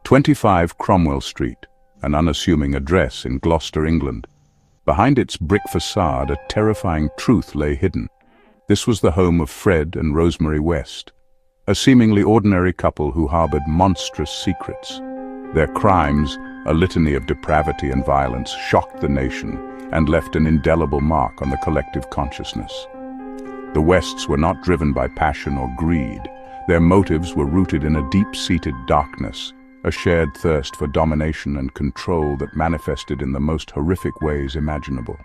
25 Cromwell Street, an unassuming address in Gloucester, England. Behind its brick facade, a terrifying truth lay hidden. This was the home of Fred and Rosemary West, a seemingly ordinary couple who harbored monstrous secrets. Their crimes, a litany of depravity and violence, shocked the nation and left an indelible mark on the collective consciousness. The Wests were not driven by passion or greed. Their motives were rooted in a deep-seated darkness, a shared thirst for domination and control that manifested in the most horrific ways imaginable.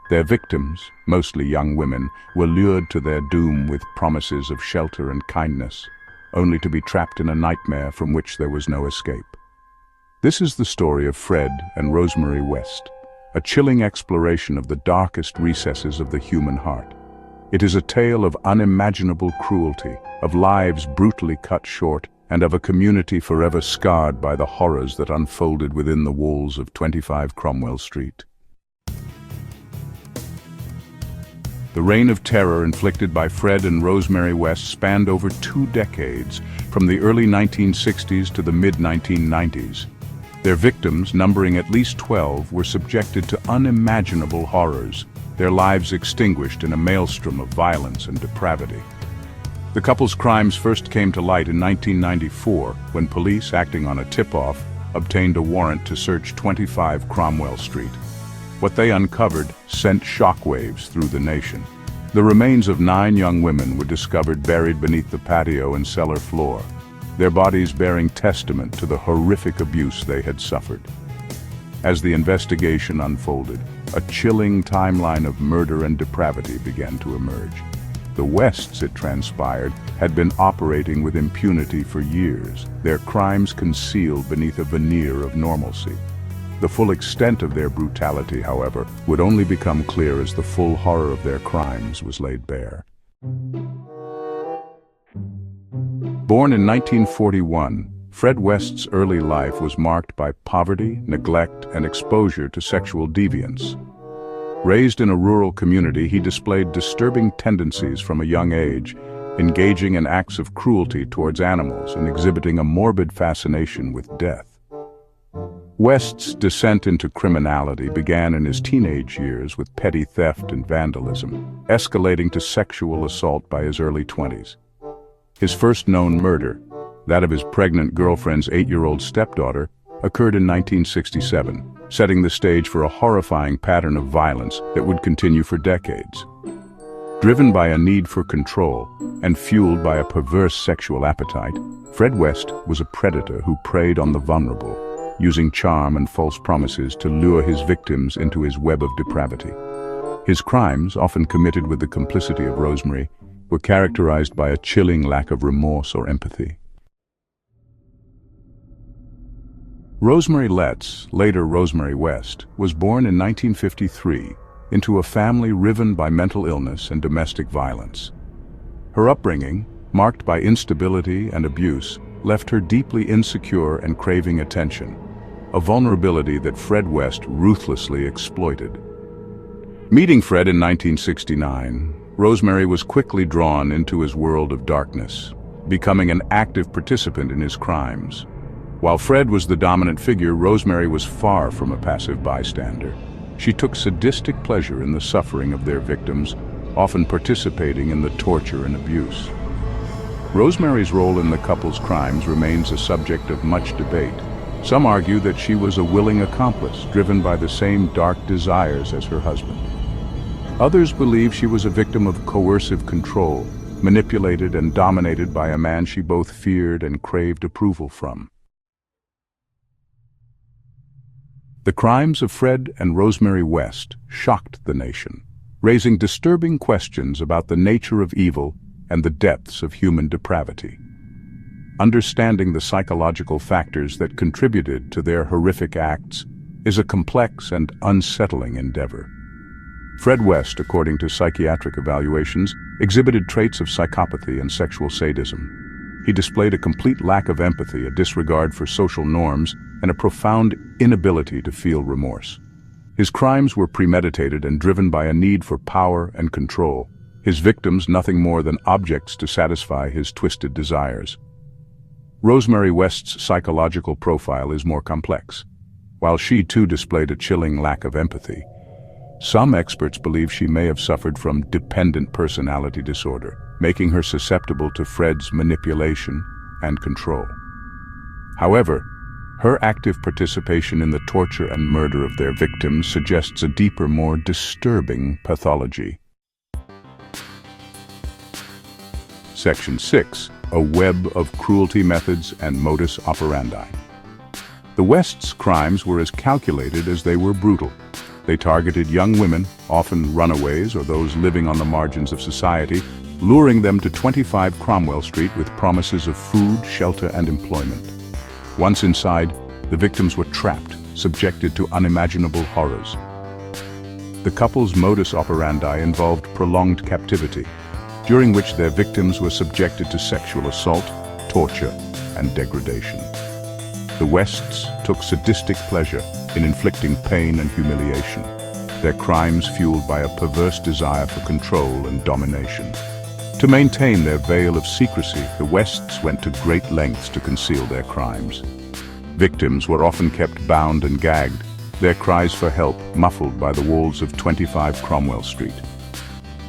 Their victims, mostly young women, were lured to their doom with promises of shelter and kindness, only to be trapped in a nightmare from which there was no escape. This is the story of Fred and Rosemary West, a chilling exploration of the darkest recesses of the human heart. It is a tale of unimaginable cruelty, of lives brutally cut short, and of a community forever scarred by the horrors that unfolded within the walls of 25 Cromwell Street. The reign of terror inflicted by Fred and Rosemary West spanned over 2 decades, from the early 1960s to the mid-1990s. Their victims, numbering at least 12, were subjected to unimaginable horrors, their lives extinguished in a maelstrom of violence and depravity. The couple's crimes first came to light in 1994, when police, acting on a tip-off, obtained a warrant to search 25 Cromwell Street. What they uncovered sent shockwaves through the nation. The remains of 9 young women were discovered buried beneath the patio and cellar floor, their bodies bearing testament to the horrific abuse they had suffered. As the investigation unfolded, a chilling timeline of murder and depravity began to emerge. The Wests, it transpired, had been operating with impunity for years, their crimes concealed beneath a veneer of normalcy. The full extent of their brutality, however, would only become clear as the full horror of their crimes was laid bare. Born in 1941, Fred West's early life was marked by poverty, neglect, and exposure to sexual deviance. Raised in a rural community, he displayed disturbing tendencies from a young age, engaging in acts of cruelty towards animals and exhibiting a morbid fascination with death. West's descent into criminality began in his teenage years with petty theft and vandalism, escalating to sexual assault by his early 20s. His first known murder, that of his pregnant girlfriend's 8-year-old stepdaughter, occurred in 1967, setting the stage for a horrifying pattern of violence that would continue for decades. Driven by a need for control and fueled by a perverse sexual appetite, Fred West was a predator who preyed on the vulnerable, using charm and false promises to lure his victims into his web of depravity. His crimes, often committed with the complicity of Rosemary, were characterized by a chilling lack of remorse or empathy. Rosemary Letts, later Rosemary West, was born in 1953 into a family riven by mental illness and domestic violence. Her upbringing, marked by instability and abuse, left her deeply insecure and craving attention, a vulnerability that Fred West ruthlessly exploited. Meeting Fred in 1969, Rosemary was quickly drawn into his world of darkness, becoming an active participant in his crimes. While Fred was the dominant figure, Rosemary was far from a passive bystander. She took sadistic pleasure in the suffering of their victims, often participating in the torture and abuse. Rosemary's role in the couple's crimes remains a subject of much debate. Some argue that she was a willing accomplice, driven by the same dark desires as her husband. Others believe she was a victim of coercive control, manipulated and dominated by a man she both feared and craved approval from. The crimes of Fred and Rosemary West shocked the nation, raising disturbing questions about the nature of evil and the depths of human depravity. Understanding the psychological factors that contributed to their horrific acts is a complex and unsettling endeavor. Fred West, according to psychiatric evaluations, exhibited traits of psychopathy and sexual sadism. He displayed a complete lack of empathy, a disregard for social norms, and a profound inability to feel remorse. His crimes were premeditated and driven by a need for power and control, his victims nothing more than objects to satisfy his twisted desires. Rosemary West's psychological profile is more complex. While she too displayed a chilling lack of empathy, some experts believe she may have suffered from dependent personality disorder, making her susceptible to Fred's manipulation and control. However, her active participation in the torture and murder of their victims suggests a deeper, more disturbing pathology. Section 6. A web of cruelty methods and modus operandi. The West's crimes were as calculated as they were brutal. They targeted young women, often runaways or those living on the margins of society, luring them to 25 Cromwell Street with promises of food, shelter, and employment. Once inside, the victims were trapped, subjected to unimaginable horrors. The couple's modus operandi involved prolonged captivity, during which their victims were subjected to sexual assault, torture, and degradation. The Wests took sadistic pleasure in inflicting pain and humiliation, their crimes fueled by a perverse desire for control and domination. To maintain their veil of secrecy, the Wests went to great lengths to conceal their crimes. Victims were often kept bound and gagged, their cries for help muffled by the walls of 25 Cromwell Street.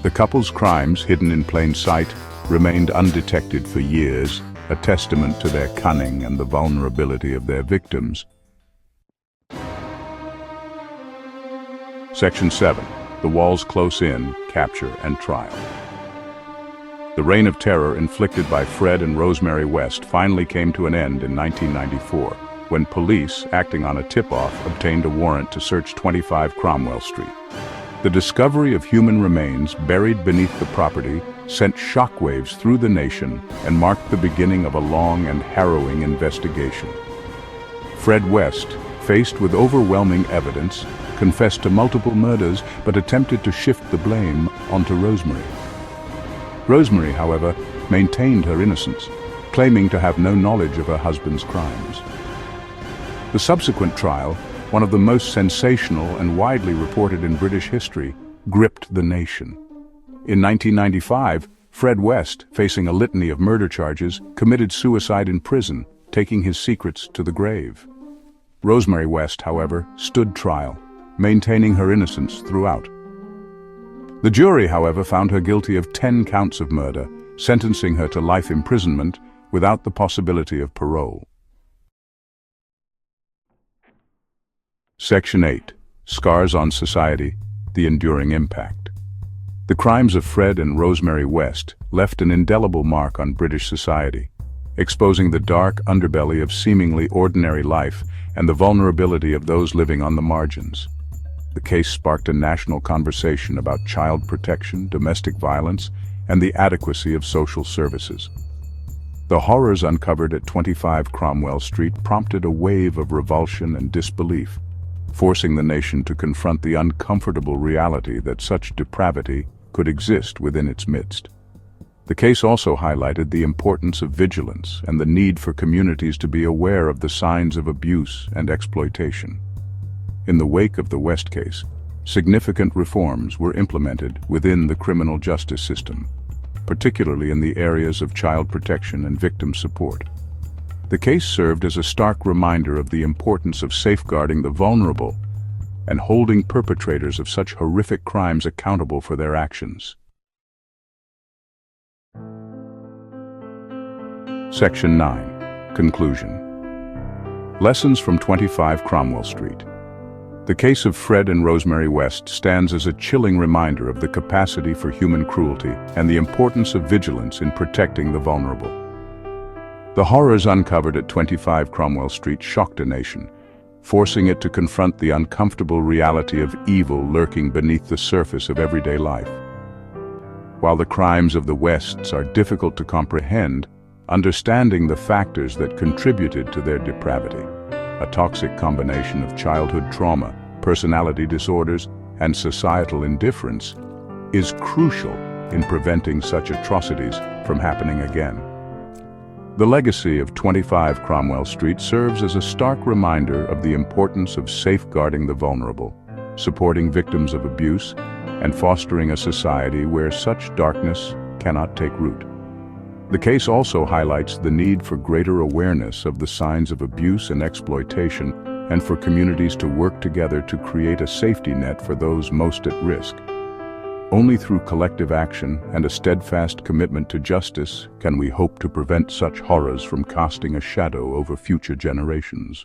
The couple's crimes, hidden in plain sight, remained undetected for years, a testament to their cunning and the vulnerability of their victims. Section 7. The walls close in, capture, and trial. The reign of terror inflicted by Fred and Rosemary West finally came to an end in 1994, when police, acting on a tip-off, obtained a warrant to search 25 Cromwell Street. The discovery of human remains buried beneath the property sent shockwaves through the nation and marked the beginning of a long and harrowing investigation. Fred West, faced with overwhelming evidence, confessed to multiple murders but attempted to shift the blame onto Rosemary. Rosemary, however, maintained her innocence, claiming to have no knowledge of her husband's crimes. The subsequent trial, one of the most sensational and widely reported in British history, gripped the nation. In 1995, Fred West, facing a litany of murder charges, committed suicide in prison, taking his secrets to the grave. Rosemary West, however, stood trial, maintaining her innocence throughout. The jury, however, found her guilty of 10 counts of murder, sentencing her to life imprisonment without the possibility of parole. Section 8. Scars on Society, the Enduring Impact. The crimes of Fred and Rosemary West left an indelible mark on British society, exposing the dark underbelly of seemingly ordinary life and the vulnerability of those living on the margins. The case sparked a national conversation about child protection, domestic violence, and the adequacy of social services. The horrors uncovered at 25 Cromwell Street prompted a wave of revulsion and disbelief, forcing the nation to confront the uncomfortable reality that such depravity could exist within its midst. The case also highlighted the importance of vigilance and the need for communities to be aware of the signs of abuse and exploitation. In the wake of the West case, significant reforms were implemented within the criminal justice system, particularly in the areas of child protection and victim support. The case served as a stark reminder of the importance of safeguarding the vulnerable and holding perpetrators of such horrific crimes accountable for their actions. Section 9. Conclusion. Lessons from 25 Cromwell Street. The case of Fred and Rosemary West stands as a chilling reminder of the capacity for human cruelty and the importance of vigilance in protecting the vulnerable. The horrors uncovered at 25 Cromwell Street shocked a nation, forcing it to confront the uncomfortable reality of evil lurking beneath the surface of everyday life. While the crimes of the Wests are difficult to comprehend, understanding the factors that contributed to their depravity, a toxic combination of childhood trauma, personality disorders, and societal indifference, is crucial in preventing such atrocities from happening again. The legacy of 25 Cromwell Street serves as a stark reminder of the importance of safeguarding the vulnerable, supporting victims of abuse, and fostering a society where such darkness cannot take root. The case also highlights the need for greater awareness of the signs of abuse and exploitation, and for communities to work together to create a safety net for those most at risk. Only through collective action and a steadfast commitment to justice can we hope to prevent such horrors from casting a shadow over future generations.